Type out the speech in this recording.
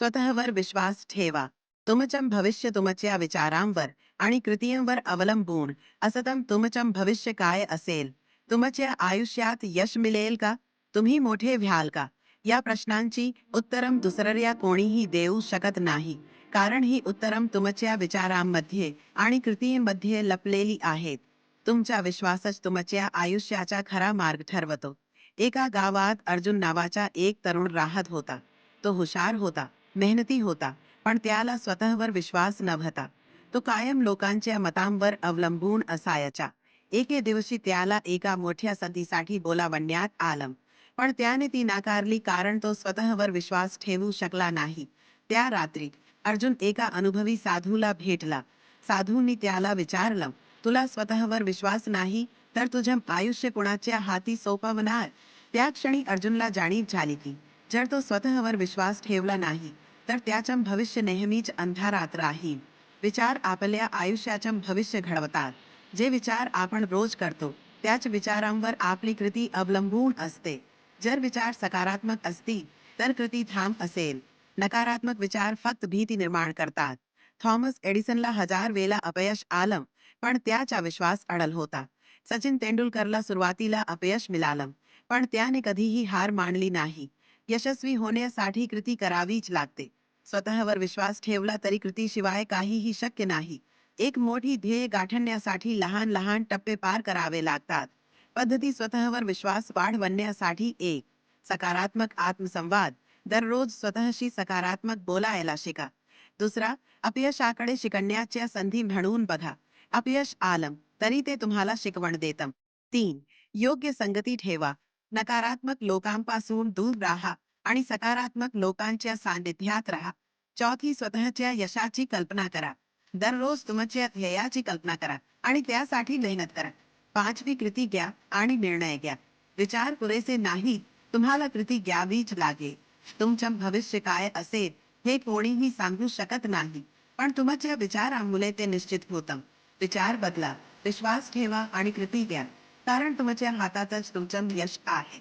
स्वतःवर विश्वास ठेवा. तुमचं भविष्य तुमच्या विचारांवर आणि कृतींवर अवलंबून असतं. तुमचं भविष्य काय असेल? तुमच्या आयुष्यात यश मिळेल का? तुम्ही मोठे व्हाल का? या प्रश्नांची उत्तरं दुसऱ्या कोणीही देऊ शकत नाही, कारण ही उत्तरं तुमच्या विचारांमध्ये आणि कृतींमध्ये लपलेली आहेत. तुमचा विश्वासच तुमच्या आयुष्याचा खरा मार्ग ठरवतो. एका गावात अर्जुन नावाचा एक तरुण राहत होता. तो हुशार होता, मेहनती होता, पण त्याला स्वतःवर विश्वास नव्हता. तो कायम लोकांच्या मतांवर अवलंबून असायचा. एके दिवशी त्याला एका मोठ्या संधीसाठी बोलावण्यात आलं, पण त्याने ती नाकारली कारण तो स्वतःवर विश्वास ठेवू शकला नाही. त्या रात्री अर्जुन एका अनुभवी साधूला भेटला. साधूंनी त्याला विचारलं, तुला स्वतःवर विश्वास नाही तर तुझं आयुष्य कुणाच्या हाती सोपवणार? त्या क्षणी अर्जुनला जाणीव झाली की जर तो स्वतःवर विश्वास ठेवला नाही तर त्याचं भविष्य नेहमीच अंधारात राहील. विचार आपल्या आयुष्याचं भविष्य घडवतात. जे विचार आपण रोज करतो त्याच विचारांवर आपली कृती अवलंबून असते. जर विचार सकारात्मक असतील तर कृती ठाम असेल. नकारात्मक विचार फक्त भीती निर्माण करतात. थॉमस एडिसनला 1000 वेळा अपयश आलं, पण त्याचा विश्वास अडल होता. सचिन तेंडुलकरला सुरुवातीला अपयश मिळालं, पण त्याने कधीही हार मानली नाही. यशस्वी होण्यासाठी कृती करावीच लागते. स्वतःवर विश्वास ठेवला तरी कृतीशिवाय काहीही शक्य नाही. एक मोठी ध्येय गाठण्यासाठी लहान लहान टप्पे पार करावे लागतात. पद्धती: स्वतःवर विश्वास वाढवण्यासाठी 1. सकारात्मक आत्मसंवाद. दररोज स्वतःशी सकारात्मक बोलायला शिका. दुसरा, अपयशाकडे शिकण्याच्या संधी म्हणून बघा. अपयश आलं तरी ते तुम्हाला शिकवण देतं. 3. योग्य संगती ठेवा. नकारात्मक लोकांपासून दूर राहा आणि सकारात्मक लोकांच्या सान्निध्यात राहा. चौथी, स्वतःच्या यशाची कल्पना करा. दररोज तुमच्या ध्येयाची कल्पना करा आणि त्यासाठी मेहनत करा. पाचवी, कृती घ्या आणि निर्णय घ्या. विचार पुरेसे नाही, तुम्हाला कृती घ्यावीच लागेल. तुमचं भविष्य काय असेल हे कोणीही सांगू शकत नाही, पण तुमच्या विचारांमुळे ते निश्चित होतं. विचार बदला, विश्वास ठेवा आणि कृती द्या, कारण तुमच्या हातातच तुमचं यश आहे.